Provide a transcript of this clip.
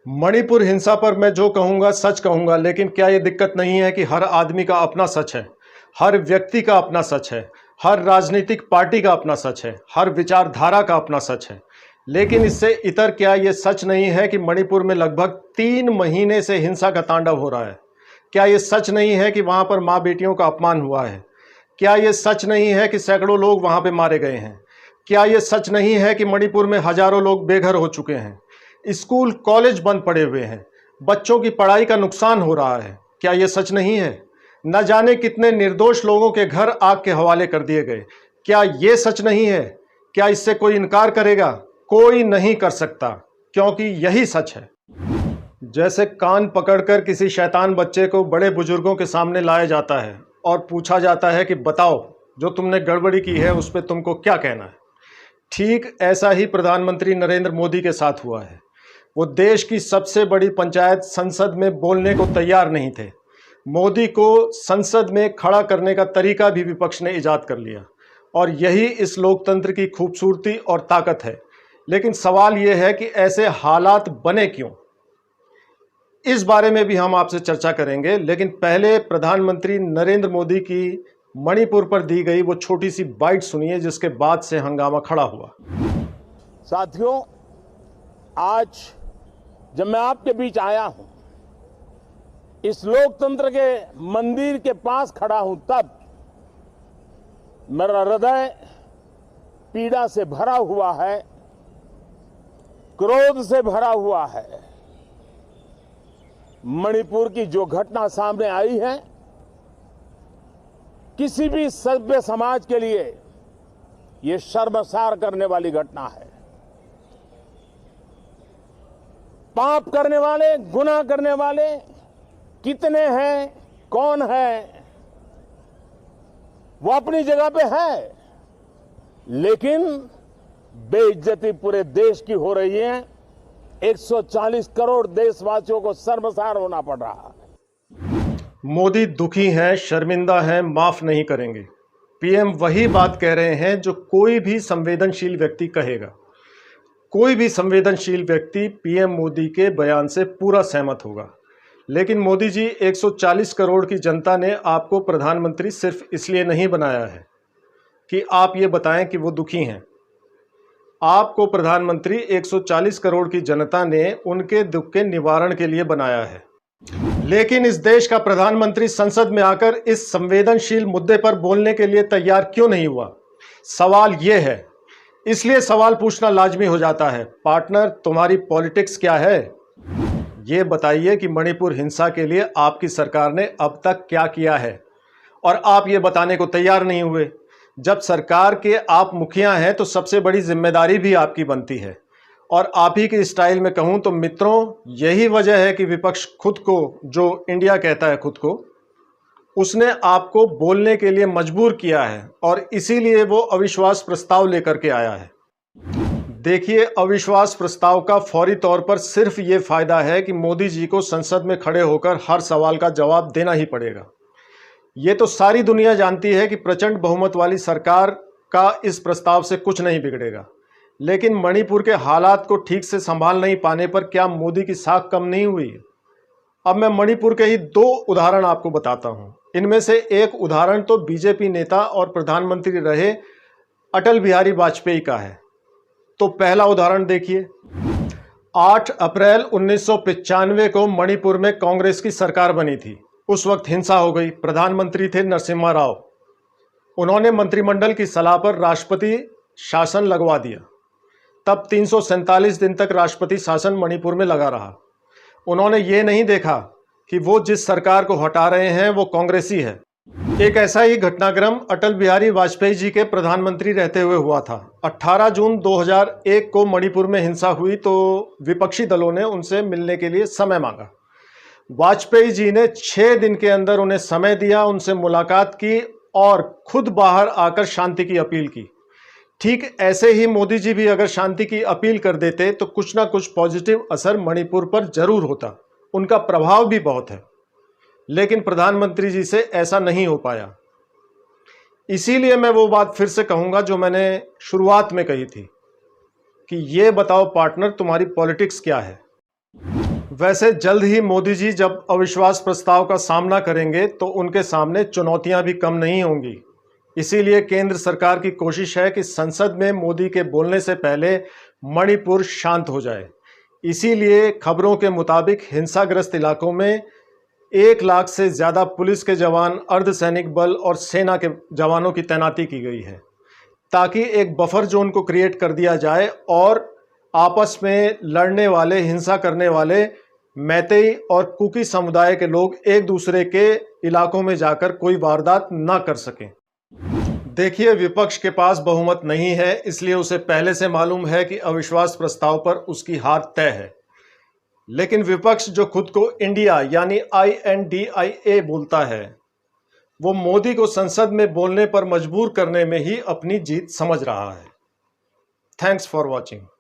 मणिपुर हिंसा पर मैं जो कहूँगा सच कहूँगा, लेकिन क्या ये दिक्कत नहीं है कि हर आदमी का अपना सच है, हर व्यक्ति का अपना सच है, हर राजनीतिक पार्टी का अपना सच है, हर विचारधारा का अपना सच है। लेकिन इससे इतर क्या ये सच नहीं है कि मणिपुर में लगभग 3 महीने से हिंसा का तांडव हो रहा है? क्या ये सच नहीं है कि वहाँ पर माँ बेटियों का अपमान हुआ है? क्या ये सच नहीं है कि सैकड़ों लोग वहाँ पे मारे गए हैं? क्या ये सच नहीं है कि मणिपुर में हजारों लोग बेघर हो चुके हैं? स्कूल कॉलेज बंद पड़े हुए हैं, बच्चों की पढ़ाई का नुकसान हो रहा है। क्या ये सच नहीं है? न जाने कितने निर्दोष लोगों के घर आग के हवाले कर दिए गए। क्या ये सच नहीं है? क्या इससे कोई इनकार करेगा? कोई नहीं कर सकता, क्योंकि यही सच है। जैसे कान पकड़कर किसी शैतान बच्चे को बड़े बुजुर्गों के सामने लाया जाता है और पूछा जाता है कि बताओ जो तुमने गड़बड़ी की है उस पर तुमको क्या कहना है। ठीक ऐसा ही प्रधानमंत्री नरेंद्र मोदी के साथ हुआ है। वो देश की सबसे बड़ी पंचायत संसद में बोलने को तैयार नहीं थे। मोदी को संसद में खड़ा करने का तरीका भी विपक्ष ने इजाद कर लिया, और यही इस लोकतंत्र की खूबसूरती और ताकत है। लेकिन सवाल ये है कि ऐसे हालात बने क्यों? इस बारे में भी हम आपसे चर्चा करेंगे, लेकिन पहले प्रधानमंत्री नरेंद्र मोदी की मणिपुर पर दी गई वो छोटी सी बाइट सुनिए, जिसके बाद से हंगामा खड़ा हुआ। साथियों, आज जब मैं आपके बीच आया हूं, इस लोकतंत्र के मंदिर के पास खड़ा हूं, तब मेरा हृदय पीड़ा से भरा हुआ है, क्रोध से भरा हुआ है। मणिपुर की जो घटना सामने आई है, किसी भी सभ्य समाज के लिए यह शर्मसार करने वाली घटना है। पाप करने वाले, गुनाह करने वाले कितने हैं, कौन है, वो अपनी जगह पे है, लेकिन बेइज्जती पूरे देश की हो रही है। 140 करोड़ देशवासियों को शर्मसार होना पड़ रहा है। मोदी दुखी हैं, शर्मिंदा हैं, माफ नहीं करेंगे। पीएम वही बात कह रहे हैं जो कोई भी संवेदनशील व्यक्ति कहेगा। कोई भी संवेदनशील व्यक्ति पीएम मोदी के बयान से पूरा सहमत होगा। लेकिन मोदी जी, 140 करोड़ की जनता ने आपको प्रधानमंत्री सिर्फ इसलिए नहीं बनाया है कि आप ये बताएं कि वो दुखी हैं। आपको प्रधानमंत्री 140 करोड़ की जनता ने उनके दुख के निवारण के लिए बनाया है। लेकिन इस देश का प्रधानमंत्री संसद में आकर इस संवेदनशील मुद्दे पर बोलने के लिए तैयार क्यों नहीं हुआ? सवाल ये है। इसलिए सवाल पूछना लाजमी हो जाता है, पार्टनर तुम्हारी पॉलिटिक्स क्या है? ये बताइए कि मणिपुर हिंसा के लिए आपकी सरकार ने अब तक क्या किया है, और आप ये बताने को तैयार नहीं हुए। जब सरकार के आप मुखिया हैं तो सबसे बड़ी जिम्मेदारी भी आपकी बनती है। और आप ही के स्टाइल में कहूं तो मित्रों, यही वजह है कि विपक्ष खुद को, जो इंडिया कहता है खुद को, उसने आपको बोलने के लिए मजबूर किया है, और इसीलिए वो अविश्वास प्रस्ताव लेकर के आया है। देखिए, अविश्वास प्रस्ताव का फौरी तौर पर सिर्फ ये फायदा है कि मोदी जी को संसद में खड़े होकर हर सवाल का जवाब देना ही पड़ेगा। ये तो सारी दुनिया जानती है कि प्रचंड बहुमत वाली सरकार का इस प्रस्ताव से कुछ नहीं बिगड़ेगा। लेकिन मणिपुर के हालात को ठीक से संभाल नहीं पाने पर क्या मोदी की साख कम नहीं हुई? अब मैं मणिपुर के ही 2 उदाहरण आपको बताता हूं। इनमें से एक उदाहरण तो बीजेपी नेता और प्रधानमंत्री रहे अटल बिहारी वाजपेयी का है। तो पहला उदाहरण देखिए। 8 अप्रैल 1995 को मणिपुर में कांग्रेस की सरकार बनी थी। उस वक्त हिंसा हो गई। प्रधानमंत्री थे नरसिम्हा राव। उन्होंने मंत्रिमंडल की सलाह पर राष्ट्रपति शासन लगवा दिया। तब 347 दिन तक राष्ट्रपति शासन मणिपुर में लगा रहा। उन्होंने ये नहीं देखा कि वो जिस सरकार को हटा रहे हैं वो कांग्रेसी है। एक ऐसा ही घटनाक्रम अटल बिहारी वाजपेयी जी के प्रधानमंत्री रहते हुए हुआ था। 18 जून 2001 को मणिपुर में हिंसा हुई तो विपक्षी दलों ने उनसे मिलने के लिए समय मांगा। वाजपेयी जी ने 6 दिन के अंदर उन्हें समय दिया, उनसे मुलाकात की और खुद बाहर आकर शांति की अपील की। ठीक ऐसे ही मोदी जी भी अगर शांति की अपील कर देते तो कुछ ना कुछ पॉजिटिव असर मणिपुर पर जरूर होता। उनका प्रभाव भी बहुत है। लेकिन प्रधानमंत्री जी से ऐसा नहीं हो पाया। इसीलिए मैं वो बात फिर से कहूंगा जो मैंने शुरुआत में कही थी कि ये बताओ पार्टनर, तुम्हारी पॉलिटिक्स क्या है? वैसे जल्द ही मोदी जी जब अविश्वास प्रस्ताव का सामना करेंगे तो उनके सामने चुनौतियां भी कम नहीं होंगी। इसीलिए केंद्र सरकार की कोशिश है कि संसद में मोदी के बोलने से पहले मणिपुर शांत हो जाए। इसीलिए खबरों के मुताबिक हिंसाग्रस्त इलाकों में 1 लाख से ज़्यादा पुलिस के जवान, अर्धसैनिक बल और सेना के जवानों की तैनाती की गई है, ताकि एक बफर जोन को क्रिएट कर दिया जाए और आपस में लड़ने वाले, हिंसा करने वाले मैतेई और कुकी समुदाय के लोग एक दूसरे के इलाकों में जाकर कोई वारदात ना कर सकें। देखिए, विपक्ष के पास बहुमत नहीं है, इसलिए उसे पहले से मालूम है कि अविश्वास प्रस्ताव पर उसकी हार तय है। लेकिन विपक्ष जो खुद को इंडिया यानी INDIA बोलता है, वो मोदी को संसद में बोलने पर मजबूर करने में ही अपनी जीत समझ रहा है। Thanks for watching.